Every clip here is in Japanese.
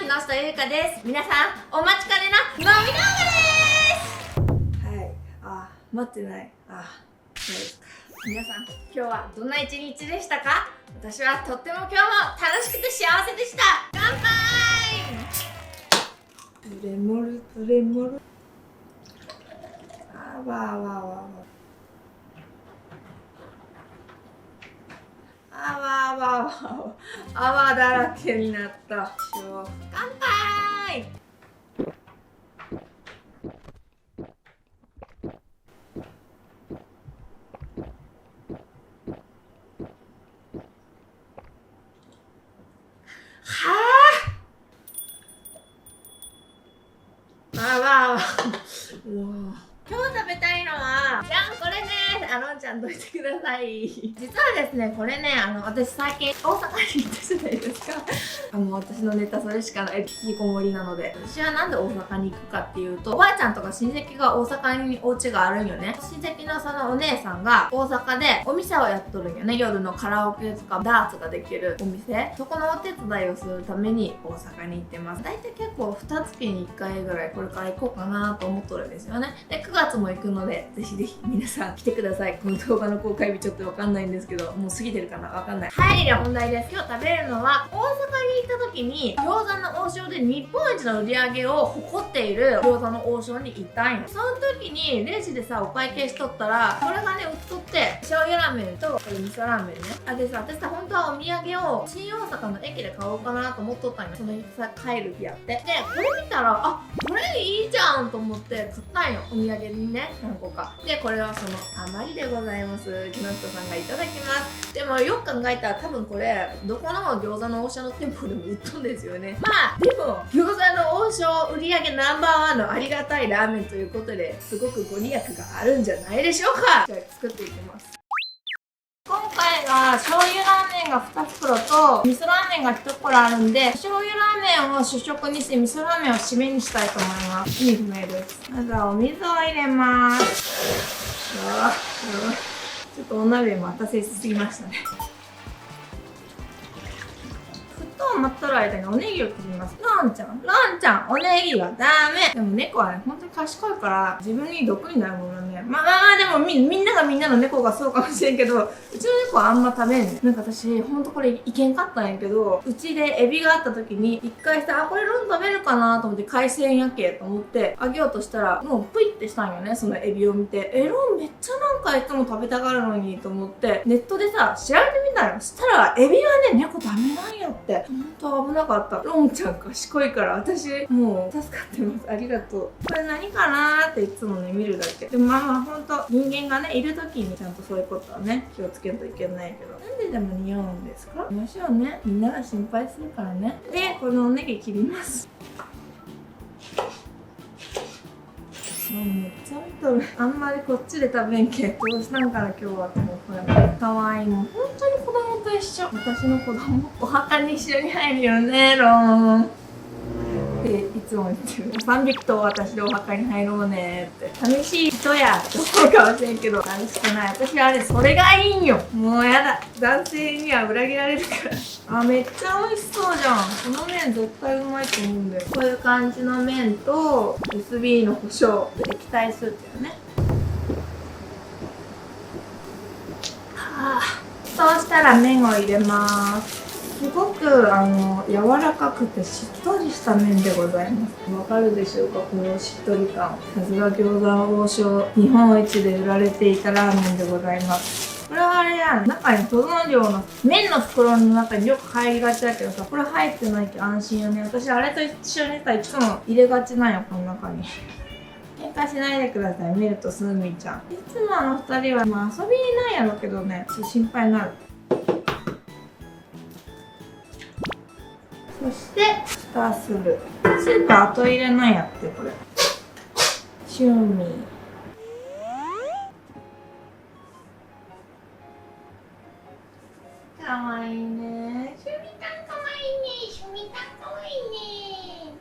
木の下ゆうかです。皆さん、お待ちかねの飲み動画です。はい。待ってない。そうですか。皆さん、今日はどんな一日でしたか？私はとっても今日も楽しくて幸せでした。乾杯！プレモル。泡だらけになった。乾杯！今日食べたいのは、じゃん、これね。のんちゃんどいてください。実はですね、これね、私最近大阪に行ったじゃないですか。私のネタそれしかない、引きこもりなので。私はなんで大阪に行くかっていうと、おばあちゃんとか親戚が大阪にお家があるんよね。親戚のそのお姉さんが大阪でお店をやっとるんよね。夜のカラオケとかダーツができるお店。そこのお手伝いをするために大阪に行ってます。大体結構2月に1回ぐらいこれから行こうかなと思っとるんですよね。で、9月も行くので、ぜひぜひ皆さん来てください。この動画の公開日ちょっとわかんないんですけど、もう過ぎてるかなわかんない。はい、では本題です。今日食べるのは、大阪に行った時に餃子の王将で日本一の売り上げを誇っている餃子の王将に行ったんよ。その時にレジでさ、お会計しとったら、これがね、売っとって、醤油ラーメンとこれ味噌ラーメンね。でさ、私さ、本当はお土産を新大阪の駅で買おうかなと思っとったんよ。その日さ、帰る日やって。で、これ見たら、これいいじゃんと思って買ったんよ。お土産にね、何個か。で、これはその余りでございます。木下さんがいただきます。でもよく考えたら多分これ、どこの餃子の王将の店舗でも売っとんですよね。でも、餃子の王将売り上げナンバー1のありがたいラーメンということで、すごくご利益があるんじゃないでしょうか。じゃあ作っていきます。今回は醤油ラーメンが2袋と味噌ラーメンが1袋あるんで、醤油ラーメンを主食にして味噌ラーメンを締めにしたいと思います。いい不明です。まずはお水を入れます。ちょっとお鍋待たせすぎましたね。沸騰待っとる間におネギを切ります。ランちゃん、おネギはダメ。でも猫はね、本当に賢いから、自分に毒になるものね。でもみんながみんなの猫がそうかもしれんけど、うちの猫はあんま食べんね。なんか私、ほんとこれいけんかったんやけど、うちでエビがあった時に、一回さ、これロン食べるかなと思って海鮮やけと思ってあげようとしたら、もうプイってしたんよね、そのエビを見て。ロンめっちゃなんかいつも食べたがるのにと思って、ネットでさ、調べてみたら、そしたら、エビはね、猫ダメなんやって。ほんと危なかった。ロンちゃん賢いから、私、もう助かってます。ありがとう。これ何かなーっていつもね、見るだけ。でもほんと、人間がね、いる時にちゃんとそういうことはね、気をつけんといけないけど。なんででも匂うんですか？もちろんね、みんなが心配するからね。で、このおネギ切ります。めっちゃ見とる。あんまりこっちで食べんけん。どうしたんかな今日は。もうこれかわいい。もう本当に子供と一緒。私の子供。お墓に一緒に入るよね、ローン。っていつも言ってる。300頭私でお墓に入ろうねって。寂しい人やって思うかもしれんけど、寂しくない。私はそれがいいんよ。もうやだ。男性には裏切られるから。めっちゃ美味しそうじゃん。この麺絶対うまいと思うんだよ。こういう感じの麺と SB の胡椒、液体スープよね。そうしたら麺を入れます。すごく柔らかくてしっとりした麺でございます。わかるでしょうか、このしっとり感。さすが餃子の王将、日本一で売られていたラーメンでございます。これはあれやん、中に保存料の麺の袋の中によく入りがちだけどさ、これ入ってないけど安心よね。私あれと一緒にさ、いつも入れがちなんよ、この中に。喧嘩しないでください、見るとすみちゃん。いつも2人は遊びなんやろうけどね、心配になる。そして蓋する。スープ後入れなんやって、これ。シューミー。かわいいね。シュミタンかわいいね。シュミタンかわいいね。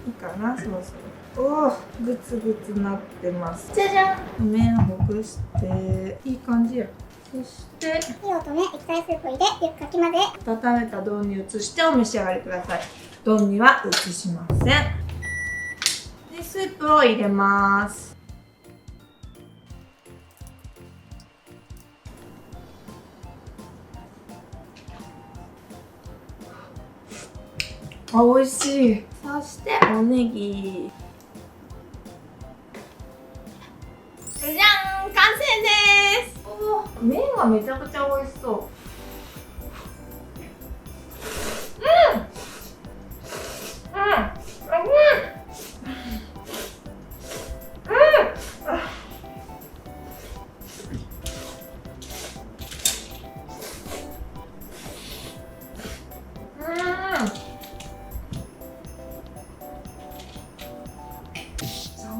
いいかな、そろそろ。おお、グツグツなってます。じゃじゃん。麺ほぐして、いい感じや。そして火を止め、液体スープを入れ、よくかき混ぜ。温めた丼に移してお召し上がりください。丼には移しません。で、スープを入れます。あ、美味しい。そしておネギ。じゃん、完成です。おー、麺がめちゃくちゃ美味しそう。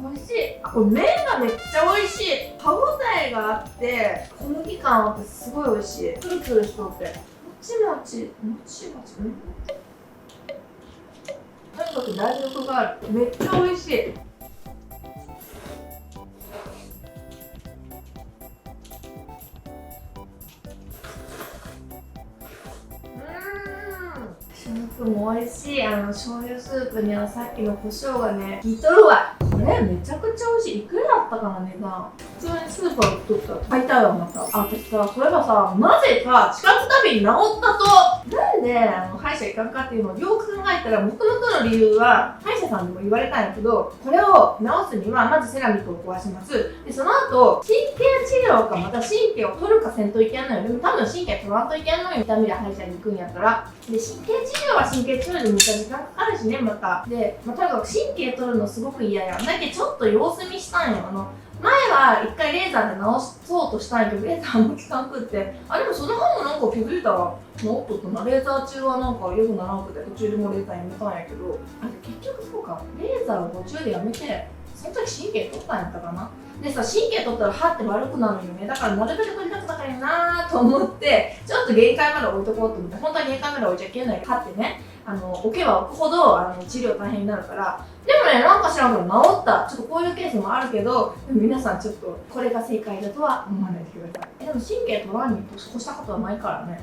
美味しい。これ麺がめっちゃ美味しい。歯ごたえがあって小麦感あってすごい美味しい。ツルツルしとってもちもちとにかく弾力がある。めっちゃ美味しい。スープも美味しい。醤油スープにはさっきの胡椒がね効いとるわ。これめちゃくちゃ美味しい。いくらだったかな値段。普通にスーパーで取ったら買いたいわまた。私さ、そういえばさ、なぜか近く旅に治ったと。なんで歯医者行かんかっていうのをよく考えたら、元々の理由は歯医者さんにも言われたんやけど、これを治すにはまずセラミックを壊します。でその後神経治療かまた神経を取るかせんといけんのよ。でも多分神経取らんといけんのよ。痛みで歯医者に行くんやったら。で神経治療は神経治療でめっちゃ時間かかるしね、また。で、とにかく神経取るのすごく嫌や。だけどちょっと様子見したんよ。前は一回レーザーで直そうとしたんやけど、レーザーも効かんくって。でもその歯もなんか気づいたら治っとったな。レーザー中はなんかよくならなくて、途中でもうレーザーやめたんやけど、結局そうか、レーザーを途中でやめて、その時神経取ったんやったかな。でさ、神経取ったら歯って悪くなるよね。だからなるべく取りたくなかったなと思って、ちょっと限界まで置いとこうと思って。本当は限界まで置いちゃいけない歯ってね、置けば置くほど治療大変になるから。でもね、なんか知らんけど治った。ちょっとこういうケースもあるけど、でも皆さんちょっとこれが正解だとは思わないでください。でも神経取らんに越したことはないからね。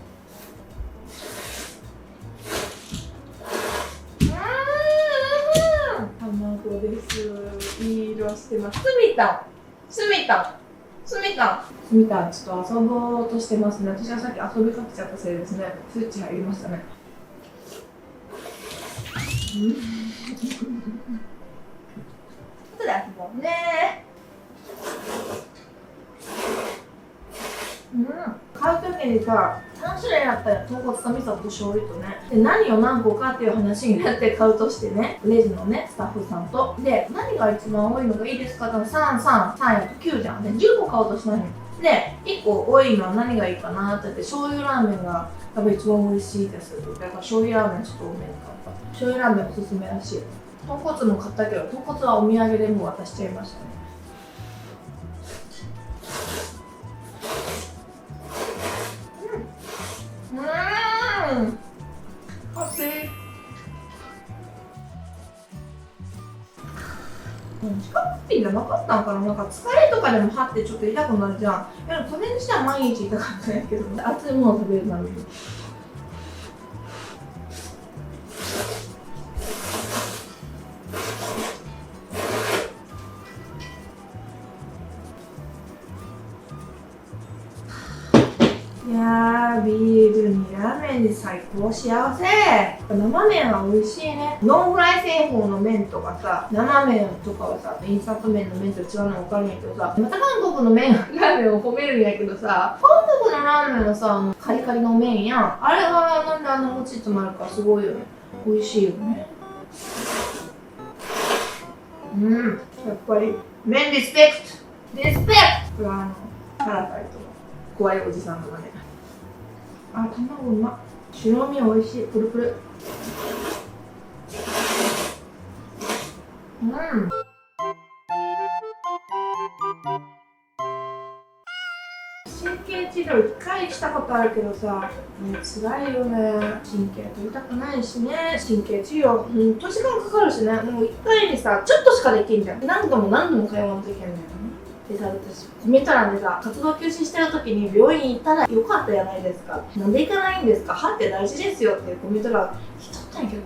卵です。いい色してます。スミタン、ちょっと遊ぼうとしてますね。私はさっき遊びかけちゃったせいですね。スイッチ入りましたね。後で遊ぼうね。買う時にさ、3種類あったよ。豚骨と味噌と醤油とね。で、何を何個かっていう話になって買うとしてね、レジのね、スタッフさんと。で、何が一番多いのがいいですかって言ったら3やと9じゃん。で、10個買おうとしたのに。で、1個多いのは何がいいかなって言って、醤油ラーメンが多分一番美味しいですって言って、だから醤油ラーメンちょっと多めに買った。醤油ラーメンおすすめらしい。豚骨も買ったけど、豚骨はお土産でもう渡しちゃいましたね。四角ピンじゃなかったんかな。なんか疲れとかでも歯ってちょっと痛くなるじゃん。でもそれにしては毎日痛かったんやけど、ね、熱いものを食べるために。いやー、ビールにラーメンで最高幸せ。生麺は美味しいね。ノンフライ製法の麺とかさ、生麺とかはさ、インスタント麺の麺と違うの分かるんやけどさ、また韓国の麺ラーメンを褒めるんやけどさ、韓国のラーメンはさ、カリカリの麺やん。あれがなんであんなもちっとなるかすごいよね。美味しいよね。やっぱり麺リスペクト。これはパラサイトの怖いおじさんとかね。卵うまっ。白身美味しい。プルプル。神経治療1回したことあるけどさ、辛いよね。神経取りたくないしね。神経治療ほんと時間かかるしね。もう1回にさ、ちょっとしかできんじゃん。何度も通わんといけんのよね。でさ、私コメント欄でさ、活動休止してる時に病院行ったらよかったじゃないですか。なんで行かないんですか、歯って大事ですよっていうコメント欄来とったんやけど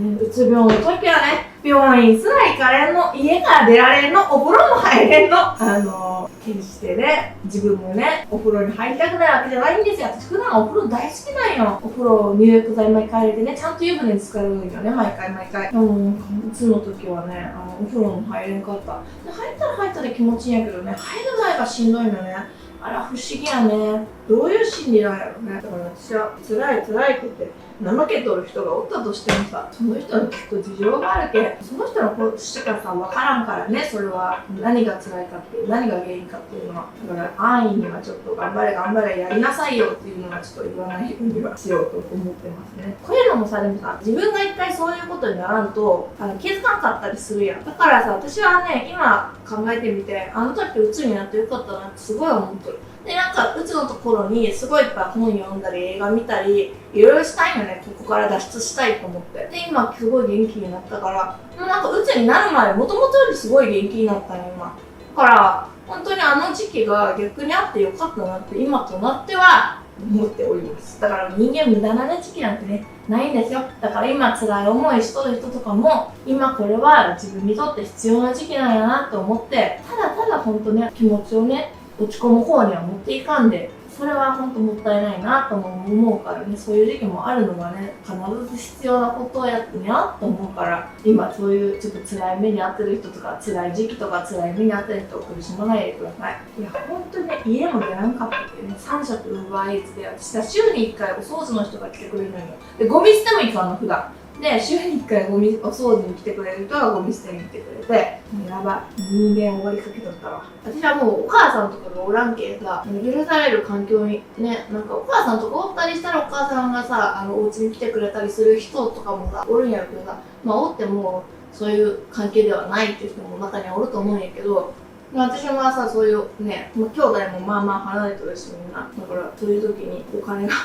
ね、うつ病の時はね、病院すら行かれんの、家から出られんの、お風呂も入れんの。決してね、自分もね、お風呂に入りたくないわけじゃないんですよ。私普段お風呂大好きなんよ。お風呂入浴剤毎回入れてね、ちゃんと湯船に浸かるんよね、毎回。うつの時はね、お風呂も入れんかった。で、入ったら気持ちいいんやけどね、入る前がしんどいのね。あら、不思議やね。どういう心理なんやろね。だから私は辛いって言って怠けとる人がおったとしてもさ、その人に聞く事情があるけ、その人のことしかさ、わからんからね、それは何が辛いかっていう、何が原因かっていうのは。だから安易にはちょっと頑張れやりなさいよっていうのはちょっと言わないようにはしようと思ってますね。こういうのもさ、でもさ、自分が一回そういうことにならんと気づかんかったりするやん。だからさ、私はね、今考えてみて、あの時鬱になってよかったなってすごい思ってる。で、なんか、うつのところにすごいいっぱい本読んだり映画見たりいろいろしたいよね。ここから脱出したいと思って。で、今すごい元気になったから、もうなんかうつになる前、もともとよりすごい元気になったね、今。だから、本当にあの時期が逆にあってよかったなって今となっては思っております。だから人間無駄な時期なんてね、ないんですよ。だから今辛い思いしとる人とかも、今これは自分にとって必要な時期なんやなって思って、ただただ本当ね、気持ちをね、落ち込む方には持っていかんで、それは本当もったいないなとも思うからね、そういう時期もあるのがね、必ず必要なことをやってみようと思うから、今そういうちょっと辛い目に遭ってる人とか、辛い時期とか辛い目に遭ってる人を苦しまないでください。いや、本当にね、家も出らんかったけどね、3食奪いつで、私は週に1回お掃除の人が来てくれるのよ。で、ゴミ捨ても行かんの、普段。で、週に1回お掃除に来てくれる人がゴミ捨てに来てくれて、もうやばい。人間終わりかけとったわ。私はもうお母さんとかがおらんけさ、許される環境にね、なんかお母さんとかおったりしたらお母さんがさ、お家に来てくれたりする人とかもさ、おるんやけどさ、まあおってもそういう関係ではないっていう人も中にはおると思うんやけど、私はさ、そういうね、もう兄弟もまあまあ離れてるしみんな。だからそういう時にお金があ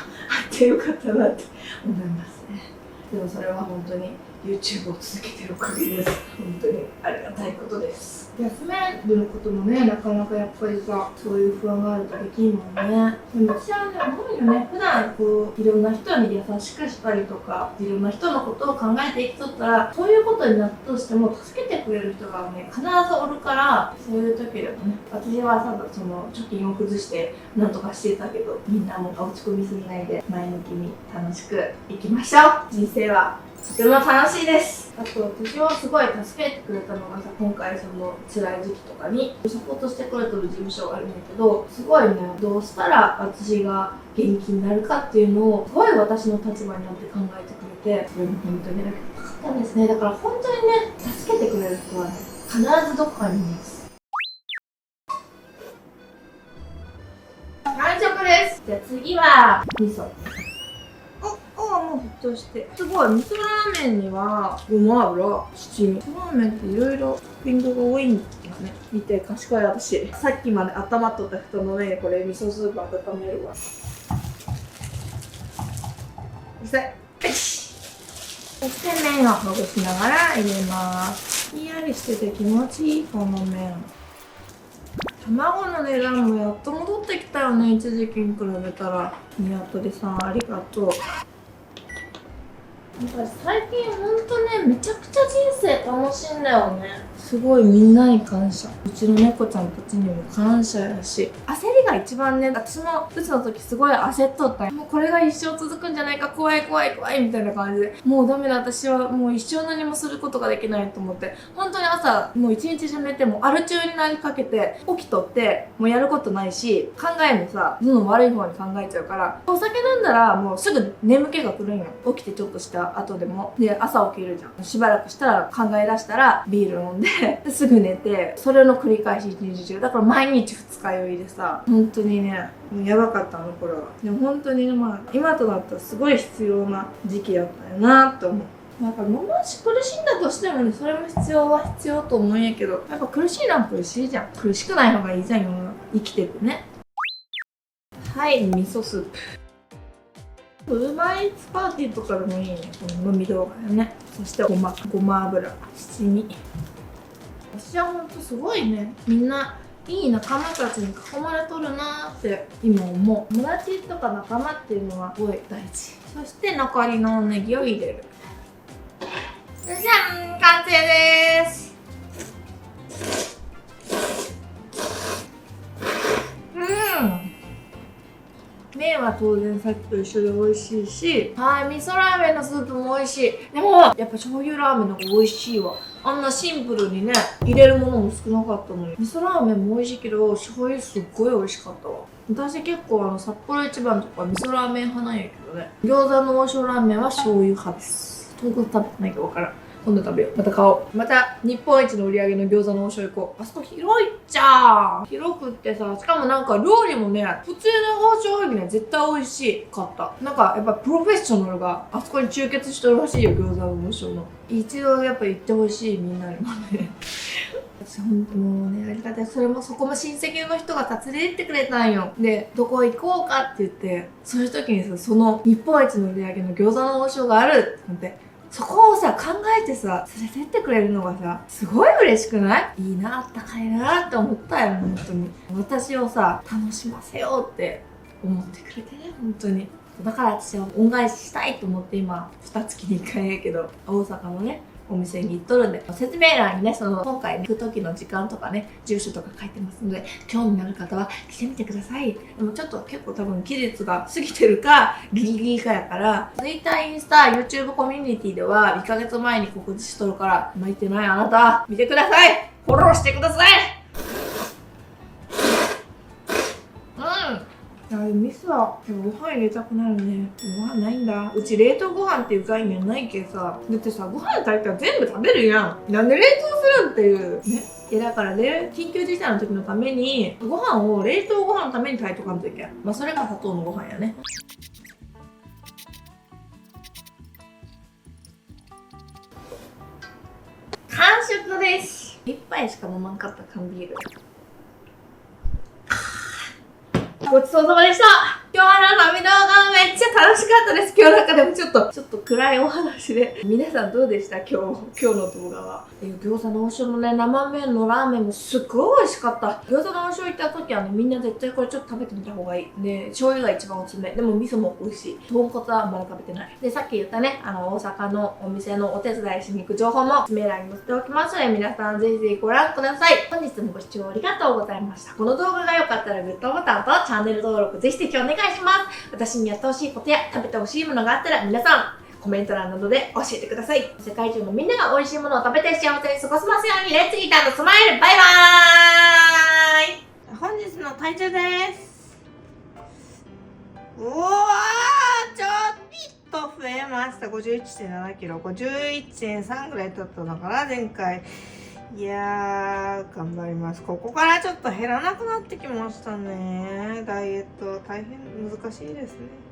ってよかったなって思いますね。でもそれは本当に YouTube を続けてるおかげです。本当にありがたいことです。休めることもね、なかなかやっぱりさ、そういう不安があるとできんもんね。でも私はね、思うよね。普段こう、いろんな人に優しくしたりとか、いろんな人のことを考えて生きとったら、そういうことになったとしても、助けてくれる人がね、必ずおるから、そういう時でもね、私はさ、その貯金を崩してなんとかしてたけど、みんなも落ち込みすぎないで、前向きに楽しく生きましょう。人生はとても楽しいです。あと私をすごい助けてくれたのがさ、今回その辛い時期とかにサポートしてくれてる事務所があるんだけど、すごいね、どうしたら私が元気になるかっていうのをすごい私の立場になって考えてくれて、それも本当に楽かったんですね。だから本当にね、助けてくれる人はね、必ずどこかにいます。完食です。じゃあ次は味噌。もう沸騰して、すごい味噌ラーメンにはごま油、七味。味噌ラーメンっていろいろトッピングが多いんだね。見て、賢い私。さっきまで温まっとった布団の上にこれ味噌スープ温めるわ。うるさい。そして麺をほぐしながら入れます。ひんやりしてて気持ちいいこの麺。卵の値段もやっと戻ってきたよね、一時期に比べたら。ニワトリさんありがとう。最近ほんとね、めちゃくちゃ人生楽しいんだよね。すごいみんなに感謝。うちの猫ちゃんたちにも感謝やし、焦りが一番ね、私もうつの時すごい焦っとったん。もうこれが一生続くんじゃないか、怖いみたいな感じで、もうダメだ、私はもう一生何もすることができないと思って、本当に朝もう一日中寝てもアル中になりかけて起きとって、もうやることないし、考えもさ、どんどん悪い方に考えちゃうから、お酒飲んだらもうすぐ眠気が来るんよ。起きてちょっとした後でも。で、朝起きるじゃん。しばらくしたら考え出したらビール飲んですぐ寝て、それの繰り返し一日中。だから毎日二日酔いでさ、本当にね、やばかったの、これは。でも本当にね、まあ、今となったらすごい必要な時期だったよなって思う。なんかもし苦しんだとしてもね、それも必要は必要と思うんやけど、やっぱ苦しいのは苦しいじゃん。苦しくない方がいいじゃん、世の中。生きててね。はい、味噌スープ。ウーバーイーツパーティーとかでもいいね、この飲み動画よね。そしてごま油、七味。私はほんとすごいね、みんないい仲間たちに囲まれとるなーって今思う。友達とか仲間っていうのはすごい大事。そして残りのネギを入れる。じゃん、完成です。麺は当然さっきと一緒で美味しいし、はい、味噌ラーメンのスープも美味しい。でもやっぱ醤油ラーメンの方が美味しいわ。あんなシンプルにね、入れるものも少なかったのに。味噌ラーメンも美味しいけど、醤油すっごい美味しかったわ。私結構札幌一番とか味噌ラーメン派なんやけどね。餃子の王将ラーメンは醤油派です。豚骨食べてないか分からん。今度食べよう。また買おう。また日本一の売り上げの餃子の王将行こう。あそこ広いっちゃー。広くってさ、しかもなんか料理もね、普通の王将よりね、絶対美味しかった。なんかやっぱプロフェッショナルがあそこに集結してるらしいよ、餃子の王将の。一度やっぱ行ってほしい、みんなにもね。私ほんともうね、ありがたい。そこも親戚の人が連れてってくれたんよ。で、どこ行こうかって言って、そういう時にさ、その日本一の売り上げの餃子の王将があるって思って、そこをさ、考えてさ、連れてってくれるのがさ、すごい嬉しくない？いいな、あったかいなって思ったよ、本当に。私をさ、楽しませようって思ってくれてね、本当に。だから私は恩返ししたいと思って今、2月に1回やけど、大阪のね、お店に行っとるんで、説明欄にね、今回ね、行く時の時間とかね、住所とか書いてますので、興味のある方は来てみてください。でもちょっと結構多分期日が過ぎてるか、ギリギリかやから、Twitter、インスタ、YouTube コミュニティでは1ヶ月前に告知しとるから、巻いてないあなた、見てください！フォローしてください！ミスはでもご飯入れたくなるね。ご飯ないんだ。うち冷凍ご飯っていう概念ないけさ。だってさ、ご飯炊いたら全部食べるやん。なんで冷凍するんっていうね。いやだからね、緊急事態の時のためにご飯を冷凍ご飯のために炊いとかんといけん。まあそれが砂糖のご飯やね。完食です。一杯しか飲まんかった缶ビール。ごちそうさまでした。今日の旅動画めっちゃ楽しかったです。今日なんかでもちょっと暗いお話で。皆さんどうでした？今日の動画は。餃子の王将のね、生麺のラーメンもすっごい美味しかった。餃子の王将行った時はね、みんな絶対これちょっと食べてみた方がいい。で、醤油が一番おすすめ。でも味噌も美味しい。豚骨はまだ食べてない。で、さっき言ったね、大阪のお店のお手伝いしに行く情報も説明欄に載せておきますので、皆さんぜひぜひご覧ください。本日もご視聴ありがとうございました。この動画が良かったらグッドボタンとチャンネル登録ぜひぜひお願いします。私にやってほしいことや食べてほしいものがあったら皆さんコメント欄などで教えてください。世界中のみんなが美味しいものを食べて幸せに過ごせますように。レッツイート&スマイル。バイバーイ。本日の体重です。うわー、ちょっと増えました。51.7 キロ、51.3 ぐらい取ったのかな、前回。いやー、頑張ります。ここからちょっと減らなくなってきましたね。ダイエットは大変難しいですね。